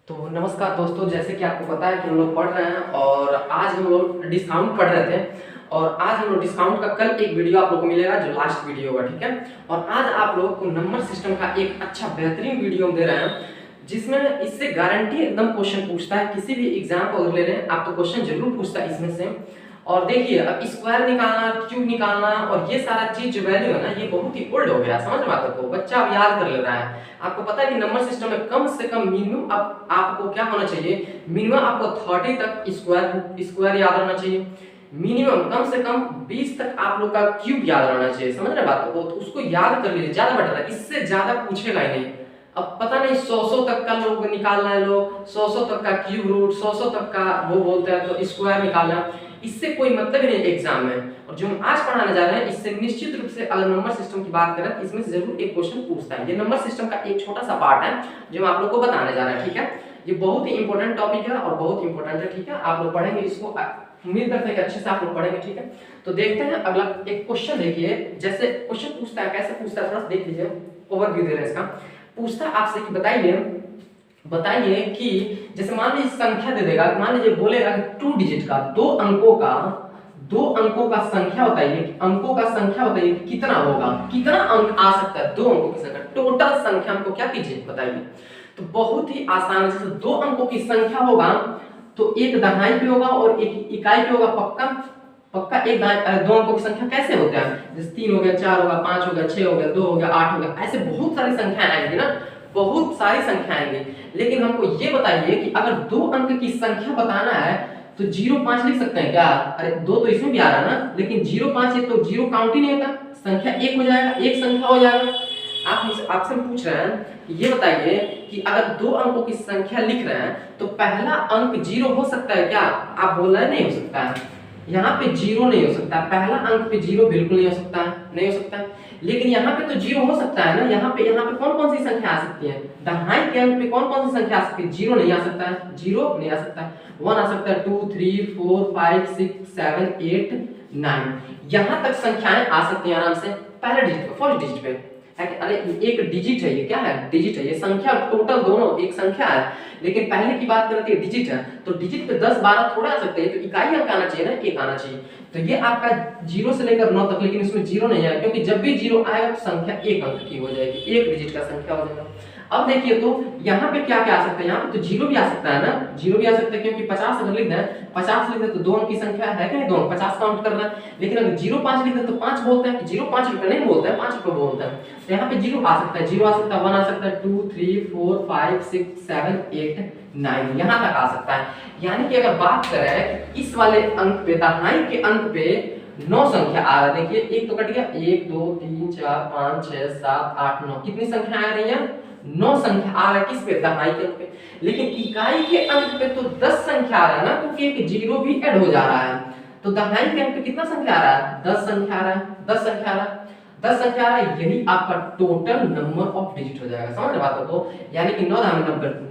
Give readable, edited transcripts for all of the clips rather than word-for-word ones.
तो नमस्कार दोस्तों, जैसे कि आपको पता है कि हम लोग पढ़ रहे हैं और आज हम लोग डिस्काउंट पढ़ रहे थे। और आज हम लोग डिस्काउंट का कल एक वीडियो आप लोग को मिलेगा जो लास्ट वीडियो होगा, ठीक है। और आज आप लोग को नंबर सिस्टम का एक अच्छा बेहतरीन वीडियो हम दे रहे हैं जिसमें इससे गारंटी एकदम क्वेश्चन पूछता है। किसी भी एग्जाम को अगर ले रहे हैं आप तो क्वेश्चन जरूर पूछता है इसमें से। और देखिए, अब स्क्वायर निकालना, क्यूब निकालना और ये सारा चीज जो वैल्यू है ना, ये बहुत ही ओल्ड हो गया, समझ में आता है। बच्चा अब याद कर ले रहा है। आपको पता है कि नंबर सिस्टम में कम से कम मिनिमम अब आपको क्या होना चाहिए, मिनिमम आपको 30 तक स्क्वायर याद रहना चाहिए। मिनिमम कम से कम 20 तक आप लोग का क्यूब याद रहना चाहिए, समझ रहे बात को। तो उसको याद कर लीजिए, ज्यादा बेटर है, इससे ज्यादा पूछेगा ही नहीं। अब पता नहीं 100 तक का लोग निकालना है, लोग 100 तक का क्यूब रूट, 100 तक का वो बोलते हैं तो स्क्वायर निकालना, इससे कोई मतलब ही नहीं एग्जाम में। और जो हम आज पढ़ाने जा रहे हैं इससे निश्चित रूप से अगर नंबर सिस्टम की बात करें इसमें से जरूर एक क्वेश्चन पूछता है। ये नंबर सिस्टम का एक छोटा सा पार्ट है जो हम आप लोग को बताने जा रहे हैं, ठीक है। ये बहुत ही इंपॉर्टेंट टॉपिक है और बहुत इंपॉर्टेंट है, ठीक है। आप लोग पढ़ेंगे इसको, उम्मीद करते हैं कि अच्छे से आप लोग पढ़ेंगे, ठीक है। तो देखते हैं अगला एक क्वेश्चन। देखिए जैसे क्वेश्चन पूछता है, कैसे पूछता है थोड़ा देख लीजिए, ओवरव्यू दे रहे हैं इसका। पूछता है आपसे कि बताइए कि जैसे मान लीजिए संख्या दे देगा, मान लीजिए बोलेगा कि 2 डिजिट का, दो अंकों का संख्या बताइए, अंकों का संख्या बताइए कितना होगा, कितना अंक आ सकता है दो अंकों की संख्या, टोटल संख्या हमको क्या कीजिए बताइए। तो बहुत ही आसान है, जैसे दो अंकों की संख्या होगा तो एक दहाई पे होगा और एक इकाई पे होगा, पक्का एक दो अंकों की संख्या कैसे होता है, जैसे 3 हो गया, 4 होगा, 5 हो गया, 6 हो गया, 2 हो गया, 8 हो गया, ऐसे बहुत सारी संख्याएं आएंगी ना, बहुत सारी संख्या आएंगी। लेकिन हमको ये बताइए कि अगर दो अंक की संख्या बताना है तो 0,5 लिख सकते हैं क्या? अरे दो तो इसमें भी आ रहा है ना, लेकिन 0,5 है तो 0 काउंट ही नहीं होता, संख्या एक हो जाएगा, एक संख्या हो जाएगा। आपसे पूछ रहे हैं कि ये बताइए कि अगर दो अंकों की संख्या लिख रहे हैं तो पहला अंक 0 हो सकता है क्या? आप बोल रहे हैं नहीं हो सकता है, यहाँ पे 0 नहीं हो सकता, पहला अंक पे 0 बिल्कुल नहीं हो सकता है, नहीं हो सकता है। लेकिन यहाँ पे तो 0 हो सकता है ना, यहाँ पे कौन कौन सी संख्या आ सकती है, दहाई के अंक पे कौन कौन सी संख्या आ सकती है? 0 नहीं आ सकता है, 0 नहीं आ सकता है, 1 आ सकता है, 2 3 4 5 6 7 8 9, यहाँ तक संख्याएं आ सकती हैं आराम से पहले डिजिट पे, फर्स्ट डिजिट पे। अरे एक डिजिट है, ये क्या है? डिजिट है, ये संख्या टोटल दोनों एक संख्या है, लेकिन पहले की बात करते हैं डिजिट है, तो डिजिट पे 10 12 थोड़ा आ सकते हैं, तो इकाई अंक आना चाहिए ना, एक आना चाहिए। तो ये आपका 0 से लेकर 9 तक, लेकिन इसमें 0 नहीं है, क्योंकि जब भी 0 आएगा तो संख्या एक अंक की हो जाएगी, एक डिजिट का संख्या हो जाएगा। अब देखिए तो यहाँ पे क्या क्या आ सकता है, यहाँ पे तो 0 भी आ सकता है ना, 0 भी आ सकता है, क्योंकि 50 अगर लिख दें, 50 लिख दें तो दो अंक की संख्या है कि नहीं, दो 50 काउंट करना है। लेकिन अगर 0,5 लिख दें तो 5 बोलते हैं, 0,5 रुपए नहीं बोलते हैं, 5 रुपए बोलते हैं। तो यहाँ पे 0 आ सकता है, 0 आ सकता है, 1 आ सकता है, 2 3 4 5 6 7 8 9, यहाँ तक आ सकता है। यानी कि अगर बात करें इस वाले अंक पे, दहाई के अंक पे 9 संख्या आ रहा है, देखिए एक तो कट गया, 1 2 3 4 5 6 7 8 9, कितनी संख्या आ रही है? 9 संख्या आ रहा है, किस पे? दहाई के अंक पे। लेकिन इकाई के अंक पे तो 10 संख्या आ रहा है ना, क्योंकि एक 0 भी ऐड हो जा रहा है, तो दहाई के अंक पे कितना संख्या आ रहा है? 10 संख्या आ रहा है, 10 संख्या आ रहा है, 10 संख्या आ रहा है, यही आपका टोटल नंबर ऑफ डिजिट हो जाएगा, समझ रहे बात को। यानी कि 9 दाम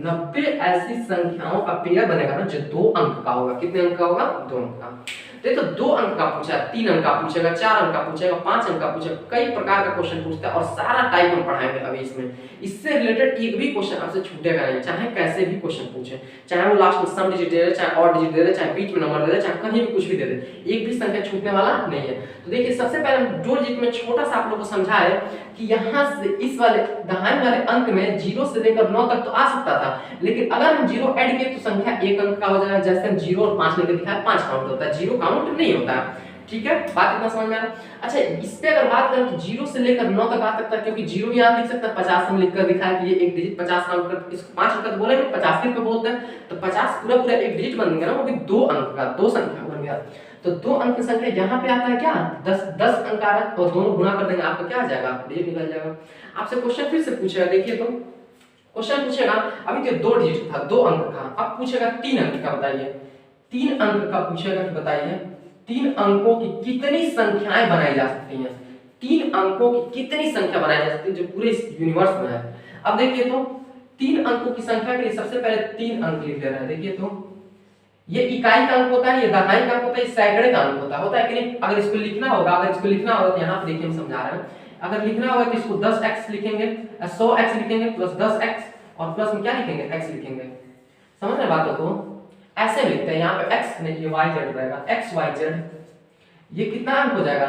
90 ऐसी संख्याओं का पेयर बनेगा ना जो 2 अंक का होगा। कितने अंक का होगा? 2 अंक का। तो 2 अंक का पूछा, 3 अंक का पूछेगा, 4 अंक का पूछेगा, 5 अंक का पूछेगा, कई प्रकार का क्वेश्चन पूछता है और सारा टाइप हम पढ़ाएंगे अभी इसमें। इससे रिलेटेड एक भी क्वेश्चन आपसे छूटेगा नहीं, चाहे कैसे भी क्वेश्चन पूछे, चाहे वो लास्ट में सम डिजिट दे दे, चाहे ऑड डिजिट दे दे, चाहे बीच में नंबर दे दे, चाहे कहीं भी कुछ भी दे दे, एक भी संख्या छूटने वाला नहीं है। तो देखिए सबसे पहले दो डिजिट में छोटा सा आप लोगों को समझाए कि यहाँ से इस वाले दहाई वाले अंक में 0 से लेकर 9 तक तो आ सकता था, लेकिन अगर हम 0 ऐड किए तो संख्या एक अंक का हो जाएगा। जैसे हम 0 और 5 लेकर दिखाया, 5 काउंट होता है, 0 काउंट नहीं होता है, ठीक है। बात इतना समझ में आ रहा? अच्छा, इस पे अगर बात करें तो 0 से लेकर 9 तक आ सकता है, क्योंकि 0 भी आप लिख सकते हैं, 50 हम लिखकर दिखाया कि ये एक डिजिट 50 काउंट कर, इसको 5 अंक बोले 85 पे बोलते हैं, तो 50 पूरा पूरा एक डिजिट बन गया ना, वो भी 2 अंक का, 2 संख्या बन गया। तो 2 अंक की संख्या यहाँ पे आता है क्या? 10 अंक आ रहा है, और दोनों गुणा कर देंगे, आपका क्या आ जाएगा? डिजिट निकल जाएगा। आपसे क्वेश्चन फिर से पूछेगा, देखिए तो क्वेश्चन पूछेगा, अभी तो 2 डिजिट था, 2 अंक का, अब पूछेगा 3 अंक का बताइए, 3 अंक का पूछेगा कि बताइए 3 अंकों की कितनी संख्याएं बनाई जा सकती हैं, 3 अंकों की कितनी संख्या बनाई जा सकती है जो पूरे इस यूनिवर्स में है। अब देखिए तो 3 अंकों की संख्या के लिए सबसे पहले 3 अंक लिख ले रहे हैं। देखिए तो ये इकाई का अंक होता है, ये दहाई का अंक होता है, ये सैकड़े का अंक होता है कि नहीं? अगर इसको लिखना होगा, तो यहाँ पे देखिए हम समझा रहे हैं, अगर लिखना होगा तो इसको 10x लिखेंगे, 100x लिखेंगे, प्लस 10x और प्लस में क्या लिखेंगे? x लिखेंगे। समझ रहे बातों को? ऐसे लिखते हैं, यहाँ पे x नहीं, ये y z रहेगा, x y z। ये कितना अंक हो जाएगा?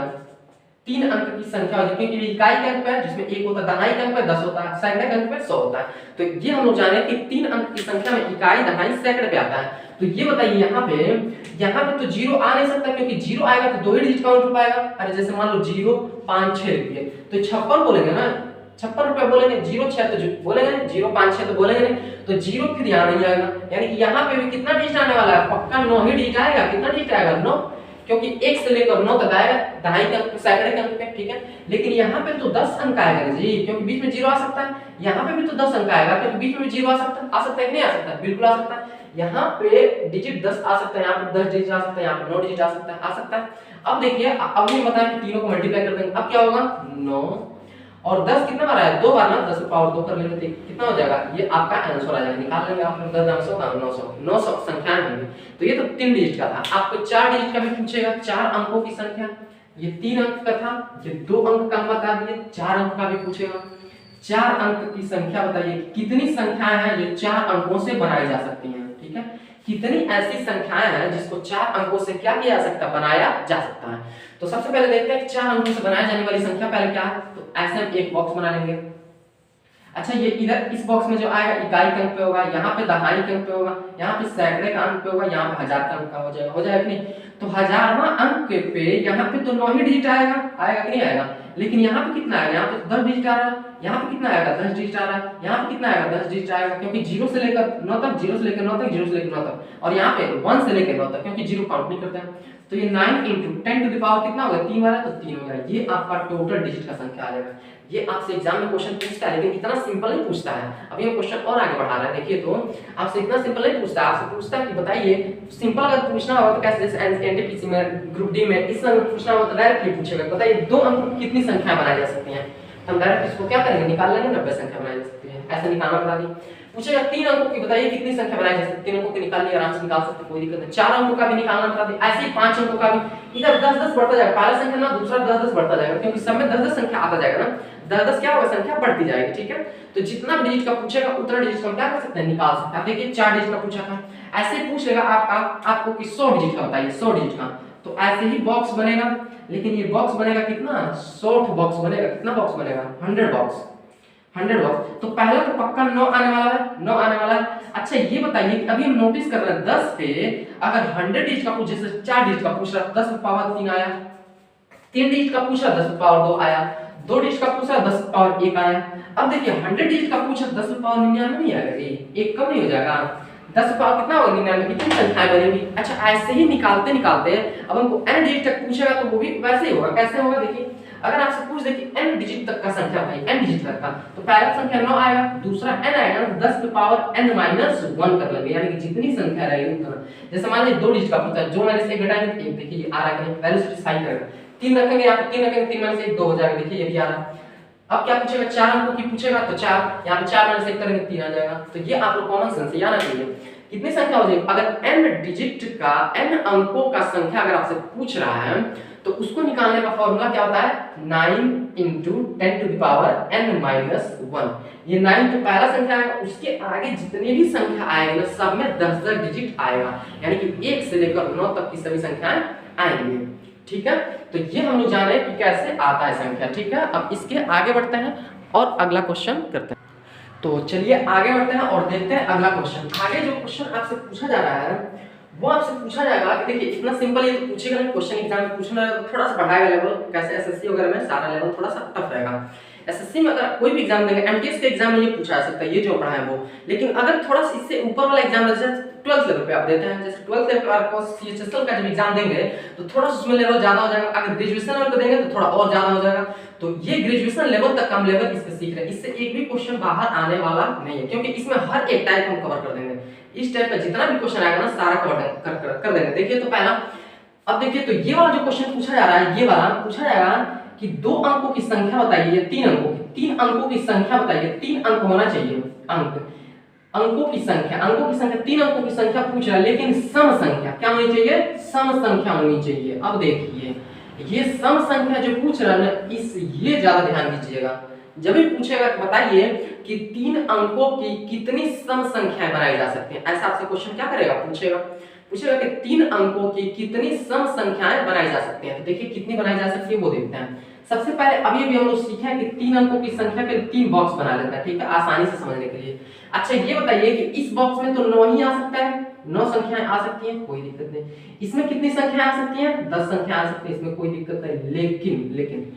3 अंक की संख्या हो जाएगी, क्योंकि इकाई के अंक पे जिसमें 1 होता है, दहाई के अंक पे 10 होता है, सैकड़े के अंक पे 100 होता है। तो ये हम लोग जाने कि 3 अंक की संख्या में इकाई, दहाई, सैकड़े पे आता है। तो ये बताइए यहाँ पे तो 0 आ नहीं सकता, क्योंकि 0 आएगा तो 2 ही डिजिट काउंट हो पाएगा। अरे जैसे मान लो 0 5 6 रुपये, तो 56 बोलेंगे ना, 56 रुपये बोलेंगे। 0 6 तो बोलेंगे नहीं, 0 5 6 तो बोलेंगे नहीं, तो 0 फिर यहाँ नहीं आएगा। यानी कि यहाँ पे भी कितना डिजिट आने वाला है? पक्का 9 ही डिजिट आएगा। कितना डिजिट आएगा? 9, क्योंकि 1 से लेकर 9 तक आएगा, दहाई के अंक, सैकड़े के अंक पे, ठीक है। लेकिन यहाँ पे तो 10 अंक आएगा जी, क्योंकि बीच में 0 आ सकता है। यहाँ पे भी तो 10 अंक आएगा, क्योंकि बीच में 0 आ सकता है। आ सकता है कि नहीं आ सकता? बिल्कुल आ सकता है। यहाँ पे डिजिट 10 आ सकता है, यहाँ पे 10 डिजिट आ सकता है, यहाँ पे 9 डिजिट आ सकता है, आ सकता है। अब देखिए, अब ये बताएं कि तीनों को मल्टीप्लाई कर देंगे, अब क्या होगा? 9 और 10 कितना बार आया? 2 बार ना, 10 पावर 2 कर लेंगे तो कितना हो जाएगा? ये आपका आंसर आ जाएगा। निकाल लेंगे आप, 10 900 का 900 संख्याएं होंगी। तो ये तो 3 डिजिट का था। आपको 4 डिजिट का भी पूछेगा, 4 अंकों की संख्या। ये 3 अंक का था, ये 2 अंक का बता दिए, 4 अंक का भी पूछेगा। 4 अंक की संख्या बताइए, कितनी संख्याएं हैं जो 4 अंकों से बनाई जा सकती हैं, ठीक है। कितनी ऐसी संख्याएं हैं जिसको 4 अंकों से क्या किया जा सकता है? बनाया जा सकता है। तो सबसे पहले देखते हैं कि 4 अंकों से बनाई जाने वाली संख्या पहले क्या है। तो ऐसे हम एक बॉक्स बना लेंगे। अच्छा, ये इधर इस बॉक्स में जो आएगा इकाई के अंक पे होगा, यहाँ पे दहाई के अंक पे होगा, यहाँ पे सैकड़े का अंक पे होगा, यहाँ पे हजार का अंक का हो जाएगा कि नहीं? तो हजारवां अंक पे यहाँ पे तो 9 ही डिजिट आएगा कि नहीं आएगा? लेकिन यहाँ पे कितना आएगा? यहाँ पे तो 10 डिजिट आ रहा है। यहाँ पे कितना आएगा? 10 डिजिट आ रहा है। यहाँ पे कितना आएगा? 10 डिजिट आएगा, क्योंकि 0 से लेकर 9 तक, 0 से लेकर 9 तक, 0 से लेकर 9 तक, और यहाँ पे 1 से लेकर 9 तक, क्योंकि 0 काउंट नहीं करते हैं। तो ये 9 × 10 टू द पावर कितना होगा? 3 बार है, तो 3 हो गया। ये आपका टोटल डिजिट का संख्या आ जाएगा। ये आपसे एग्जाम में क्वेश्चन पूछता है, लेकिन इतना सिंपल नहीं पूछता है। अभी हम क्वेश्चन और आगे बढ़ा रहे हैं, देखिए। तो आपसे इतना सिंपल नहीं पूछता है, आपसे पूछता है कि बताइए, सिंपल अगर पूछना होगा तो कैसे, जैसे एनटीपीसी में, ग्रुप डी में, इस तरह पूछना होगा तो डायरेक्टली पूछेगा, बताइए 2 अंकों की कितनी संख्या बनाई जा सकती है। हम डायरेक्ट इसको क्या करेंगे? निकाल लेंगे, 90 संख्या बनाई जा सकती है। ऐसे निकालना बता दी। पूछेगा 3 अंकों की बताइए कितनी संख्या बनाई जा सकती है। 3 अंकों की निकाल लिया, आराम से निकाल सकते, कोई दिक्कत नहीं। 4 अंकों का भी निकालना बता दी। ऐसे ही 5 अंकों का भी। इधर 10 10 बढ़ता जाएगा, पहला संख्या ना दूसरा 10 10 बढ़ता जाएगा, क्योंकि सब में 10 10 संख्या आता जाएगा ना, 10 10 क्या होगा? संख्या बढ़ती जाएगी, ठीक है। तो जितना डिजिट का पूछेगा उतना डिजिट हम क्या कर सकते हैं? निकाल सकते हैं। देखिए 4 डिजिट का पूछा था, ऐसे पूछ लेगा आपको कि 100 डिजिट का बताइए, 100 डिजिट का। तो ऐसे ही बॉक्स बनेगा, लेकिन ये बॉक्स बनेगा कितना? 100 बॉक्स बनेगा। कितना बॉक्स बनेगा? 100 बॉक्स, 100 बॉक्स। तो पहला तो पक्का 9 आने वाला है, 9 आने वाला है। अच्छा, ये बताइए कि अभी हम नोटिस कर रहे हैं 10 पे अगर 100 डिजिट का पूछे, जैसे 4 डिजिट का पूछ रहा, 10 पावर 3 आया, 3 डिजिट का पूछा, 10 पावर 2 आया, 2 डिजिट का पूछा, 10 पावर 1 आया। अब देखिए 100 डिजिट का पूछा, 10 पावर 99 नहीं आएगा, एक कम नहीं हो जाएगा? 10 पावर कितना होगा? 99। कितनी संख्याएं बनेगी? अच्छा, ऐसे ही निकालते निकालते अब हमको n डिजिट तक पूछेगा तो वो भी वैसे ही होगा। कैसे होगा? देखिए, अगर आपसे पूछ दे कि n डिजिट तक का संख्या बताइए, n डिजिट तक का, तो पहला संख्या 9 आएगा, दूसरा n आएगा, 10 की पावर n - 1 कर लेंगे, यानी कि जितनी संख्या रहेगी उतना। जैसे मान लीजिए 2 डिजिट का पूछा है, जो माइनस 1 घटाएंगे तो 1, देखिए ये आ रहा है कि नहीं? वैल्यू सेटिस्फाई करेगा। 3 रखेंगे, यहाँ पे 3 रखेंगे, 3 - 1 2 हो जाएगा, देखिए ये भी आ रहा है। अब क्या पूछेगा? 4 अंकों की पूछेगा, तो 4, यहाँ पे 4 - 1 करेंगे 3 आ जाएगा। तो ये आप लोग कॉमन सेंस से याद रखिए। कितनी संख्या हो जाएगी? अगर n डिजिट का, n अंकों का संख्या अगर आपसे पूछ रहा है तो उसको निकालने का फॉर्मूला क्या होता है? 9 × 10 टू द पावर n - 1। ये 9 तो पहला संख्या है, उसके आगे जितनी भी संख्या आएगी ना, सब में 10 10 डिजिट आएगा, यानी कि 1 से लेकर 9 तक की सभी संख्याएं आएंगी, ठीक है। तो ये हम लोग जाने कि कैसे आता है संख्या, ठीक है। अब इसके आगे बढ़ते हैं और अगला क्वेश्चन करते हैं। तो चलिए आगे बढ़ते हैं और देखते हैं अगला क्वेश्चन। आगे जो क्वेश्चन आपसे पूछा जा रहा है वो आपसे पूछा जाएगा कि देखिए इतना सिंपल ये तो पूछेगा नहीं, क्वेश्चन एग्जाम में पूछना है तो थोड़ा सा बढ़ाएगा लेवल, कैसे एसएससी वगैरह में सारा लेवल थोड़ा सा टफ रहेगा। एसएससी में अगर कोई भी एग्जाम देंगे, एमटीएस के एग्जाम में ये पूछा जा सकता है, ये जो पढ़ा है वो। लेकिन अगर थोड़ा सा इससे ऊपर वाला एग्जाम जैसे 12th लेवल पे आप देते हैं, जैसे 12th लेवल पे आपको सीएचएसएल का जब एग्जाम देंगे तो थोड़ा सा उसमें लेवल ज्यादा हो जाएगा। अगर ग्रेजुएशन लेवल पे देंगे तो थोड़ा और ज्यादा हो जाएगा। तो ये ग्रेजुएशन लेवल तक कम लेवल इसके सीख रहे हैं, इससे एक भी क्वेश्चन बाहर आने वाला नहीं है, क्योंकि इसमें हर एक टाइप हम कवर कर देंगे। इस टाइप का जितना भी क्वेश्चन आएगा ना सारा कवर कर देंगे। देखिए तो पहला, अब देखिए तो ये वाला जो क्वेश्चन पूछा जा रहा है, ये वाला पूछा जाएगा कि 2 अंकों की संख्या बताइए, 3 अंकों की संख्या बताइए, 3 अंक होना चाहिए। अंकों की संख्या 3 अंकों की संख्या पूछ रहा है, लेकिन सम संख्या क्या होनी चाहिए? सम संख्या होनी चाहिए। अब देखिए ये सम संख्या जो पूछ रहा है ना, ये ज्यादा ध्यान दीजिएगा। जब भी पूछेगा बताइए कि 3 अंकों की कितनी सम संख्याएं बनाई जा सकती हैं, ऐसा आपसे क्वेश्चन क्या करेगा, पूछेगा कि 3 अंकों की कितनी सम संख्याएं बनाई जा सकती हैं। तो देखिए कितनी बनाई जा सकती है वो देखते हैं। सबसे पहले अभी हम लोग सीखे हैं कि 3 अंकों की संख्या के 3 बॉक्स बना लेते हैं, ठीक है, आसानी से समझने के लिए। अच्छा ये बताइए कि इस बॉक्स में तो 9 ही आ सकता है, 9 संख्याएं आ सकती हैं, कोई दिक्कत नहीं। इसमें कितनी संख्याएं आ सकती हैं, 10 संख्या आ सकती है, इसमें कोई दिक्कत नहीं। लेकिन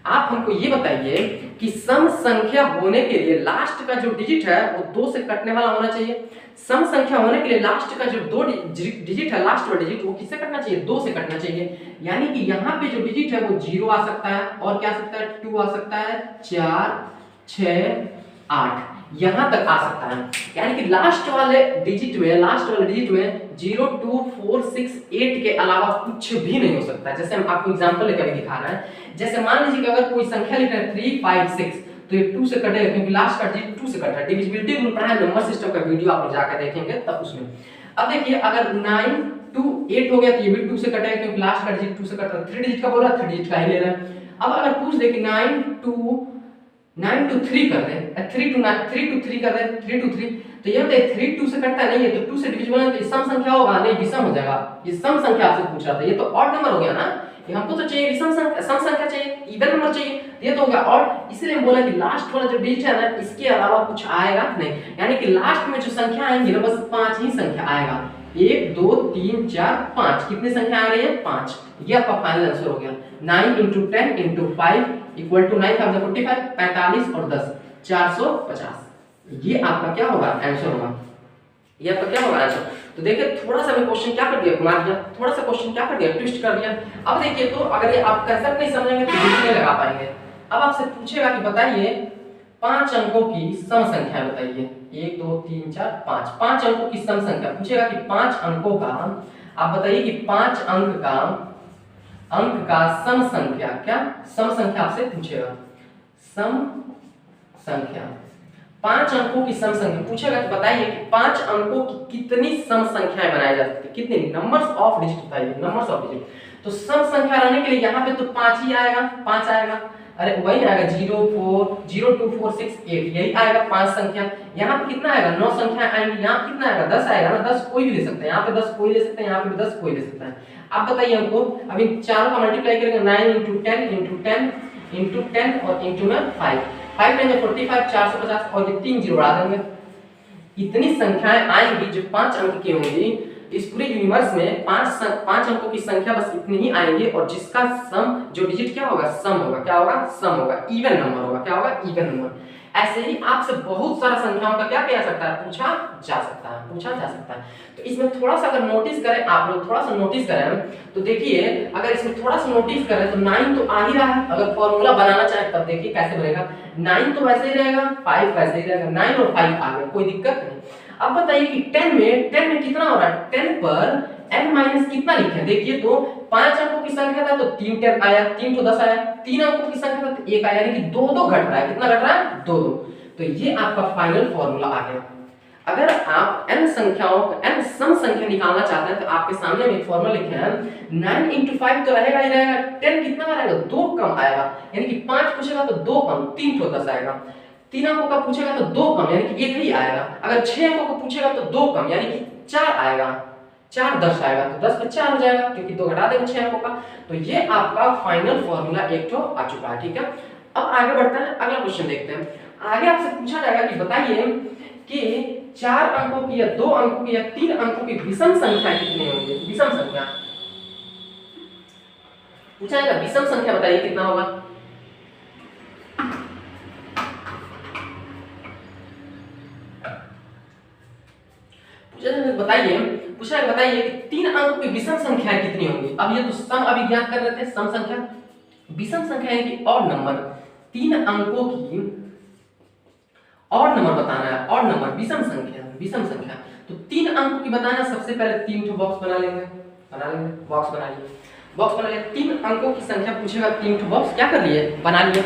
आप हमको ये बताइए कि सम संख्या होने के लिए लास्ट का जो डिजिट है वो 2 से कटने वाला होना चाहिए। सम संख्या होने के लिए लास्ट का जो 2 डिजिट है, लास्ट वाला डिजिट वो किससे कटना चाहिए, 2 से कटना चाहिए। यानी कि यहाँ पे जो डिजिट है वो 0 आ सकता है, और क्या आ सकता है, 2 आ सकता है, 4 6 8 यहाँ तक आ सकता है। यानी कि लास्ट वाले डिजिट में 0 2 4 6 8 के अलावा कुछ भी नहीं हो सकता। जैसे हम आपको एग्जांपल लेकर दिखा रहे हैं, जैसे मान लीजिए कि अगर कोई संख्या लिख रहे हैं 3 5 6, तो ये 2 से कटेगा क्योंकि लास्ट का डिजिट 2 से कट रहा है। डिविजिबिलिटी रूल पढ़ा है, नंबर सिस्टम का वीडियो आप लोग जाकर देखेंगे तब उसमें। अब देखिए अगर 9 2 8 हो गया तो ये भी 2 से कटेगा क्योंकि लास्ट का डिजिट 2 से कट रहा है। 3 डिजिट का बोल रहा है, 3 डिजिट का ही ले रहा है। अब अगर पूछ दे कि 9 to 3 कर दे, 3 to 3 कर दे, 3 to 3, तो ये होता है 3 2 से कटता नहीं है, तो 2 से डिविजिबल है, तो ये सम संख्या होगा, नहीं विषम हो जाएगा। ये सम संख्या आपसे पूछ रहा था, ये तो ऑड नंबर हो गया ना, ये हमको तो चाहिए विषम संख्या, सम संख्या चाहिए, इवन नंबर चाहिए, ये तो हो गया ऑड। इसलिए हम बोला कि लास्ट वाला जो डिजिट है ना इसके अलावा कुछ आएगा नहीं। यानी कि लास्ट में जो संख्या आएंगी ना बस 5 ही संख्या आएगा, 1 2 3 4 5, कितनी संख्या आ रही है, 5। ये आपका फाइनल आंसर हो गया। 9 × 10 × 5 इक्वल टू 9 5 45, 45 और 10 450। ये आपका क्या होगा, आंसर होगा। ये आपका क्या होगा, आंसर। तो देखिए थोड़ा सा मैं क्वेश्चन क्या कर दिया, घुमा दिया, थोड़ा सा क्वेश्चन क्या कर दिया, ट्विस्ट कर दिया। अब देखिए तो अगर ये आप कंसेप्ट नहीं समझेंगे तो कुछ नहीं लगा पाएंगे। अब आपसे पूछेगा कि बताइए 5 अंकों की सम संख्या बताइए, 1 2 3 4 5, 5 अंकों की सम संख्या पूछेगा कि 5 अंकों का, आप बताइए कि 5 अंक का सम संख्या, क्या सम संख्या आपसे पूछेगा, सम संख्या 5 अंकों की सम संख्या पूछेगा कि बताइए कि 5 अंकों की कितनी सम संख्याएं बनाई जा सकती है, कितनी, नंबर्स ऑफ डिजिट बताइए, नंबर्स ऑफ डिजिट। तो सम संख्या रहने के लिए यहाँ पे तो 5 ही आएगा, 5 आएगा, अरे वही आएगा 0 2 4 6 8, यही आएगा 5 संख्या। यहाँ पे कितना आएगा, 9 संख्या आएंगी, यहाँ कितना आएगा, 10 आएगा ना, 10 कोई भी ले सकता है, यहाँ पे 10 कोई ले सकता है, यहाँ पे भी 10 कोई ले सकता है। आप बताइए हमको, अभी चारों का मल्टीप्लाई करेंगे, 9 × 10 × 10 × 10 और इंटू में 5 लेंगे 45, 450 और ये 3 जीरो बढ़ा देंगे। इतनी संख्याएं आएंगी जो 5 अंक की होंगी। इस पूरे यूनिवर्स में 5 अंकों की संख्या बस इतनी ही आएंगी, और जिसका सम जो डिजिट क्या होगा, सम होगा, क्या होगा, सम होगा, इवन नंबर होगा, क्या होगा, इवन नंबर। ऐसे ही आपसे बहुत सारा संख्याओं का क्या किया जा सकता है, पूछा जा सकता है। तो इसमें थोड़ा सा अगर नोटिस करें, आप लोग थोड़ा सा नोटिस करें तो देखिए, अगर इसमें थोड़ा सा नोटिस करें तो 9 तो आ ही रहा है। अगर फॉर्मूला बनाना चाहे तब देखिए कैसे बनेगा, 9 तो वैसे ही रहेगा, 5 वैसे ही रहेगा, 9 और 5 आ गए, कोई दिक्कत नहीं। अब बताइए कि 10 में कितना हो रहा है, 10 पर n माइनस कितना लिखे, देखिए तो 5 अंकों की संख्या था तो 3 10 आया, 3 तो 10 आया, 3 अंकों की संख्या था तो 1 आया, यानी कि 2 2 घट रहा है, कितना घट रहा है, 2 2। तो ये आपका फाइनल फॉर्मूला आ गया। अगर आप n संख्याओं का n सम संख्या निकालना चाहते हैं तो आपके सामने में एक फॉर्मूला लिखे हैं, 9 × 5 तो रहेगा ही रहेगा, 10 कितना का रहेगा, 2 कम आएगा, यानी कि 5 पूछेगा तो 2 कम, 3 तो 10 आएगा। 3 अंकों का पूछेगा तो 2 कम, यानी कि 1 ही आएगा। अगर 6 अंकों का पूछेगा तो 2 कम, यानी कि 4 आएगा, 4 10 आएगा, तो 10 पे 4 हो जाएगा क्योंकि 2 घटा देंगे 6 अंकों का। तो ये आपका फाइनल फॉर्मूला एक तो आ चुका है, ठीक है। अब आगे बढ़ते हैं, अगला क्वेश्चन देखते हैं। आगे आपसे पूछा जाएगा कि बताइए कि 4 अंकों की या 2 अंकों की या 3 अंकों की विषम संख्या कितनी होगी, विषम संख्या पूछा जाएगा, विषम संख्या बताइए कितना होगा। बताइए, पूछा है बताइए कि 3 अंकों की विषम संख्या कितनी होंगी। अब ये तो सम अभी ज्ञात कर रहे थे, सम संख्या, विषम संख्या है कि ऑड नंबर, 3 अंकों की ऑड नंबर बताना है, ऑड नंबर, विषम संख्या। तो 3 अंकों की बताना है, सबसे पहले 3 ठो बॉक्स बना लेंगे, बॉक्स बना लिए। 3 अंकों की संख्या पूछेगा, 3 ठो बॉक्स क्या कर लिए, बना लिए।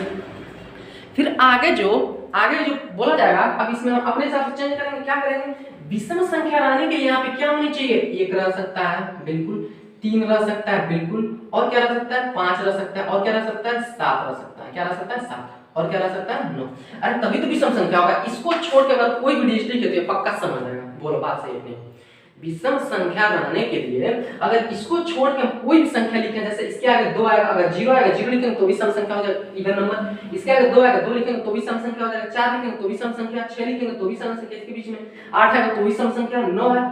फिर आगे जो बोला जाएगा, अब इसमें हम अपने हिसाब से चेंज करेंगे, क्या करेंगे, विषम संख्या रहने के लिए यहाँ पे क्या होनी चाहिए, 1 रह सकता है बिल्कुल, 3 रह सकता है बिल्कुल, और क्या रह सकता है, 5 रह सकता है, और क्या रह सकता है, 7 रह सकता है, क्या रह सकता है, 7। और क्या रह सकता है 9। अरे तभी तो विषम संख्या होगा, इसको छोड़ के अगर कोई भी डिजिट लिखे तो ये पक्का समझ जाएगा। बोलो बात सही है नहीं? विषम संख्या रहने के लिए अगर इसको छोड़ के हम कोई भी संख्या लिखें, जैसे इसके आगे 2 आएगा, अगर 0 आएगा 0 लिखेंगे तो विषम संख्या हो जाएगा इवन नंबर, इसके आगे 2 आएगा 2 लिखेंगे तो विषम संख्या हो जाएगा, 4 लिखेंगे तो विषम संख्या, 6 लिखेंगे तो विषम संख्या, इसके बीच में 8 आएगा तो विषम संख्या, 9 है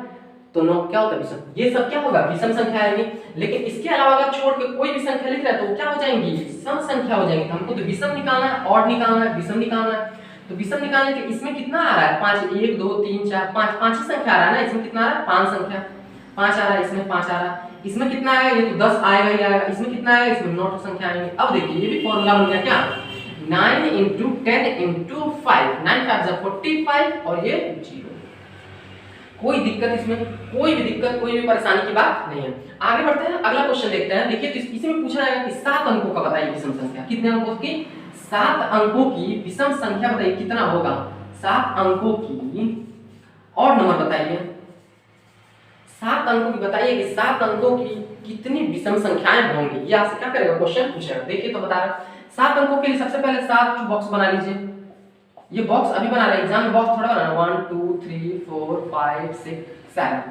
तो 9 क्या होता है विषम। ये सब क्या होगा विषम संख्या आएंगी। लेकिन इसके अलावा अगर छोड़ के कोई भी संख्या लिख रहा है तो क्या हो जाएंगी सम संख्या हो जाएंगी। तो हमको तो विषम निकालना है, ऑड निकालना है, विषम निकालना है। तो विषम निकालने के इसमें कितना आ रहा है 5, 1 2 3 4 5, 5 ही संख्या आ रहा है ना, इसमें कितना आ रहा है 5 संख्या, 5 आ रहा है, इसमें 5 आ रहा है, इसमें कितना आएगा ये तो 10 आएगा ही आएगा, इसमें कितना आएगा इसमें 9 संख्या आएंगे। अब देखिए ये भी फॉर्मूला बन गया क्या 9 × 10 × 5, 9 5 जा 45 और ये 0। कोई दिक्कत इसमें, कोई भी दिक्कत, कोई भी परेशानी की बात नहीं है। आगे बढ़ते हैं, अगला क्वेश्चन देखते हैं। देखिए तो इसमें पूछा जाएगा कि 7 अंकों का बताइए विषम संख्या। कितने अंकों की 7 अंकों की विषम संख्या बताइए कितना होगा 7 अंकों की और नंबर बताइए 7 अंकों की बताइए कि 7 अंकों की कितनी विषम संख्याएं होंगी। ये आपसे क्या करेगा क्वेश्चन पूछेगा। देखिए तो बता रहा 7 अंकों के लिए सबसे पहले 7 बॉक्स बना लीजिए। ये बॉक्स अभी बना रहे हैं, एग्जाम में बॉक्स थोड़ा बनाना 1 2 3 4 5 6 7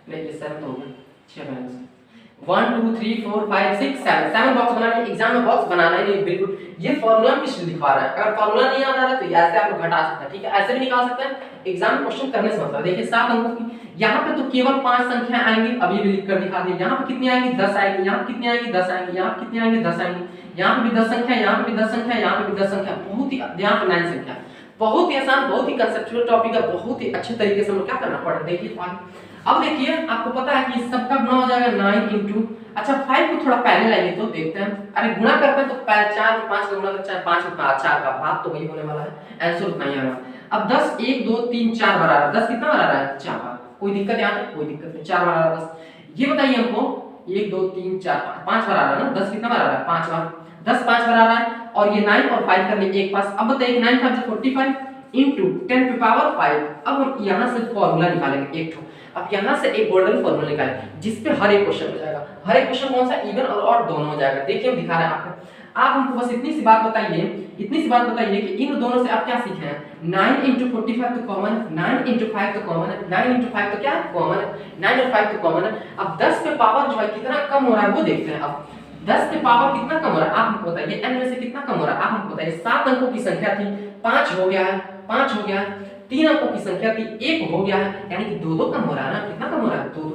नहीं ये 7 तो हो गया 6 बनाना 1 2 3 4 5 6 7 बॉक्स बनाना है। एग्जाम में बॉक्स बनाना ही नहीं बिल्कुल। ये फार्मूला किस लिए दिखा रहा है, अगर फार्मूला नहीं याद आ रहा तो ऐसे आप लोग घटा सकते हैं, ठीक है, ऐसे भी निकाल सकते हैं। एग्जाम क्वेश्चन करने से मतलब देखिए 7 अंकों की यहाँ पे तो केवल 5 संख्या आएंगी, अभी भी लिख कर दिखा दिए। यहाँ पे कितनी आएंगी 10 आएंगी, यहाँ पे कितनी आएंगी 10 आएंगी, यहाँ पे कितनी आएंगी 10 आएंगी, यहाँ पे भी 10 संख्या, यहाँ पे भी 10 संख्या, यहाँ पे भी 10 संख्या, बहुत ही यहाँ पे 9 संख्या। बहुत ही आसान, बहुत ही कंसेप्चुअल टॉपिक है, बहुत ही अच्छे तरीके से हम क्या करना पड़ेगा। देखिए अब देखिए आपको पता है कि सबका गुना हो जाएगा 9 × अच्छा 5 को थोड़ा पहले लाइए तो देखते हैं। अरे गुणा करते हैं तो 4 में 5 का गुणा करते हैं 5 में 5 4 का बात तो वही होने वाला है, आंसर उतना ही आएगा। अब 10 1 2 3 4 बार आ रहा है, 10 कितना बार आ रहा है 4 बार। कोई दिक्कत यहाँ पे कोई दिक्कत नहीं, 4 बार आ रहा है 10। ये बताइए हमको 1 2 3 4 5 बार आ रहा है ना, 10 कितना बार आ रहा है 5 बार, 10 5 बार आ रहा है। और ये 9 और 5 करने एक पास। अब बताइए 9 5 45 into 10 to power 5। अब हम यहाँ से फॉर्मूला निकालेंगे एक ठो। अब यहाँ से एक गोल्डन फॉर्मूला निकालेंगे जिस पे हर एक क्वेश्चन हो जाएगा। हर एक क्वेश्चन कौन सा इवन और ऑड दोनों हो जाएगा। देखिए हम दिखा रहे हैं आपको। आप हमको बस इतनी सी बात बताइए, इतनी सी बात बताइए कि इन दोनों से आप क्या सीखे हैं 9 × 45 तो कॉमन है, 9 × 5 तो कॉमन है, 9 × 5 तो क्या कॉमन है, 9 और 5 तो कॉमन है। अब 10 पे पावर जो है कितना कम हो रहा है वो देखते हैं। अब 10 पे पावर कितना कम हो रहा है आप हमको बताइए, n में से कितना कम हो रहा है आप हमको बताइए। 7 अंकों की संख्या थी 5 हो गया है, 5 हो गया है। 3 अंकों की संख्या थी 1 हो गया है, यानी कि 2 कम हो रहा है ना। कितना कम हो रहा है 2।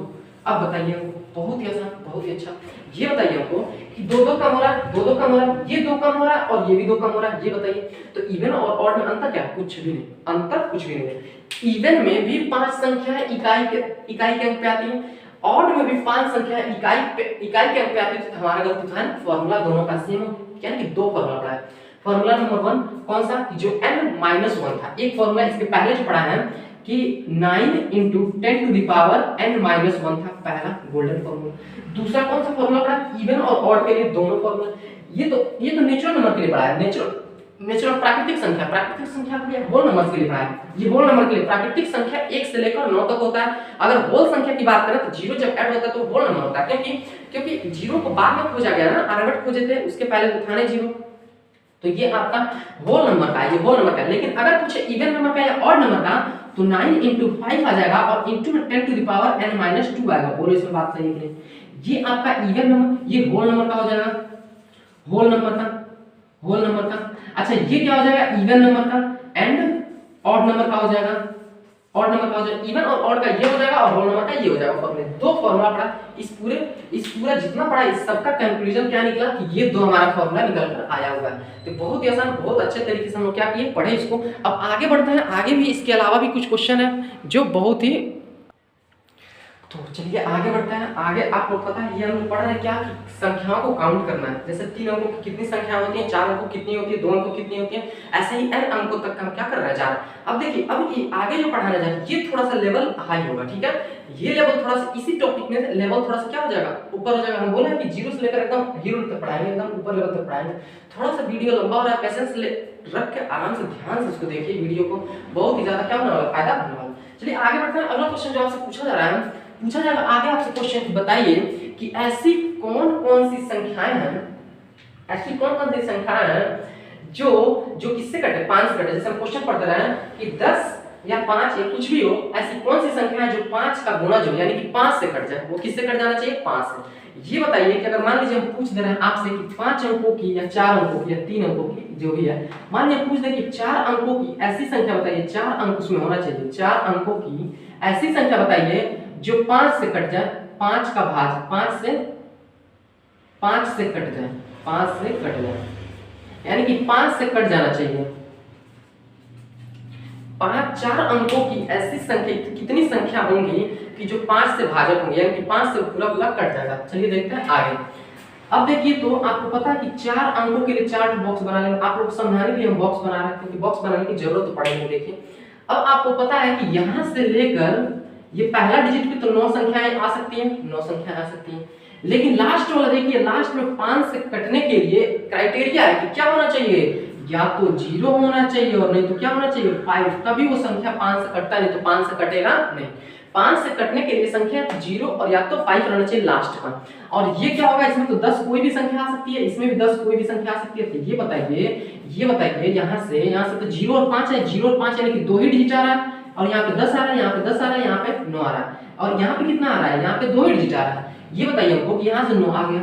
अब बताइए हमको, बहुत ही आसान, बहुत ही अच्छा। ये बताइए हमको कि 2 कम हो रहा है, 2 कम हो रहा है, ये 2 कम हो रहा है और ये भी 2 कम हो रहा है। ये बताइए तो इवन और ऑड में अंतर क्या, कुछ भी नहीं, अंतर कुछ भी नहीं है। इवन में भी 5 संख्या इकाई के अंक पे आती है, ऑड में भी 5 संख्या इकाई के अंक पे आती है। तो हमारा गलती तो है ना, फार्मूला दोनों का सेम हो, यानी कि 2 फार्मूला पढ़ा है। फार्मूला नंबर 1 कौन सा जो n-1 था। एक फार्मूला इसके पहले जो पढ़ा है कि 9 × 10 to the power n-1 था, पहला गोल्डन फार्मूला। दूसरा कौन सा फार्मूला पढ़ा इवन और ऑड के लिए दोनों फार्मूला। ये तो नेचुरल नंबर के लिए पढ़ा है, नेचुरल प्राकृतिक संख्या के लिए होल नंबर के लिए पढ़ा है। ये होल नंबर के लिए प्राकृतिक संख्या 1 से लेकर 9 तक होता है। अगर होल संख्या की बात करें तो 0 जब ऐड होता है तो होल नंबर होता है, क्योंकि 0 को बाद में खोजा गया ना, आर्यभट्ट खोजे थे, उसके पहले तो था नहीं 0। तो ये आपका होल नंबर का है, ये होल नंबर का। लेकिन अगर पूछे इवन नंबर का या ऑड नंबर का तो 9 × 5 आ जाएगा और इंटू में 10 to the power n-2 आएगा। बोलो इसमें बात सही है कि नहीं। ये आपका इवन नंबर, ये होल नंबर का हो जाएगा, होल नंबर का। अच्छा ये क्या हो जाएगा इवन नंबर का एंड ऑड नंबर का हो जाएगा, ऑड नंबर का हो जाएगा। इवन और ऑड का ये हो जाएगा और होल नंबर का ये हो जाएगा। फॉर्मूला 2 फॉर्मूला पढ़ा, इस पूरा जितना पढ़ा इस सबका कंक्लूजन क्या निकला कि ये 2 हमारा फॉर्मूला निकल कर आया हुआ है। तो बहुत ही आसान, बहुत अच्छे तरीके से हम लोग क्या किए पढ़े इसको। अब आगे बढ़ते हैं, आगे भी इसके अलावा भी कुछ क्वेश्चन है जो बहुत ही, तो चलिए आगे बढ़ते हैं। आगे आप लोग पता है ये हम लोग पढ़ रहे हैं क्या, संख्याओं को काउंट करना है। जैसे 3 अंकों की कितनी संख्या होती है, 4 अंकों कितनी होती है, 2 अंकों कितनी होती है, ऐसे ही n अंकों तक हम क्या कर रहे हैं जा रहे हैं। अब देखिए अब ये आगे जो पढ़ाने जा रहे हैं ये थोड़ा सा लेवल हाई होगा, ठीक है। ये लेवल थोड़ा सा इसी टॉपिक में लेवल थोड़ा सा क्या हो जाएगा ऊपर हो जाएगा। हम बोले कि 0 से लेकर एकदम हीरो तक पढ़ाएंगे, एकदम ऊपर लेवल तक पढ़ाएंगे। थोड़ा सा वीडियो लंबा हो रहा है, पेशेंस रख के आराम से ध्यान से उसको देखिए वीडियो को, बहुत ही ज्यादा क्या होने वाला फायदा होने वाला। चलिए आगे बढ़ते हैं। अगला क्वेश्चन जो आपसे पूछा जा रहा है, पूछा जाएगा आगे आपसे क्वेश्चन बताइए कि ऐसी कौन कौन सी संख्याएं हैं, ऐसी कौन कौन सी संख्याएं हैं जो जो किससे कटे, 5 से कटे। जैसे हम क्वेश्चन पढ़ते रहे हैं कि 10 या 5 या कुछ भी हो, ऐसी कौन सी संख्या है जो 5 का गुणा जो यानी कि 5 से कट जाए, वो किससे कट जाना चाहिए, 5 से। ये बताइए कि अगर मान लीजिए हम पूछ दे रहे हैं आपसे कि 5 अंकों की या 4 अंकों की या 3 अंकों की जो भी है, मान लीजिए पूछ दे कि 4 अंकों की ऐसी संख्या बताइए, 4 अंक उसमें होना चाहिए, 4 अंकों की ऐसी संख्या बताइए जो 5 से कट जाए, 5 का भाज 5 से कट जाए, 5 से कट जाए, यानी कि 5 से कट जाना चाहिए। 4 अंकों की ऐसी संख्या, कितनी संख्या होंगी कि जो 5 से भाजक होंगे, यानी कि 5 से पूरा कट जाएगा। चलिए देखते हैं आगे। अब देखिए तो आपको पता है कि 4 अंकों के लिए 4 बॉक्स बना लेंगे। आप लोग समझाने के लिए हम बॉक्स बना रहे हैं क्योंकि बॉक्स बनाने की जरूरत तो पड़ेगी। देखिए अब आपको पता है कि यहां से लेकर ये पहला डिजिट पे तो 9 संख्याएं आ सकती हैं, 9 संख्याएं आ सकती हैं, लेकिन लास्ट वाला देखिए, लास्ट में 5 से कटने के लिए क्राइटेरिया है कि क्या होना चाहिए, या तो 0 होना चाहिए और नहीं तो क्या होना चाहिए 5, तभी वो संख्या 5 से कटता है, नहीं तो 5 से कटेगा नहीं। 5 से कटने के लिए संख्या 0 और या तो 5 रहना चाहिए लास्ट का। और ये क्या होगा, इसमें तो 10 कोई भी संख्या आ सकती है, इसमें भी 10 कोई भी संख्या आ सकती है। तो ये बताइए यहाँ से तो 0 और 5 है, 0 और 5 यानी कि 2 ही डिजिट आ रहा है, और यहाँ पे 10 आ रहा है, यहाँ पे 10 आ रहा है, यहाँ पे 9 आ रहा है, और यहाँ पे कितना आ रहा है, यहाँ पे 2 ही डिजिट आ रहा है। ये बताइए हमको कि यहाँ से 9 आ गया,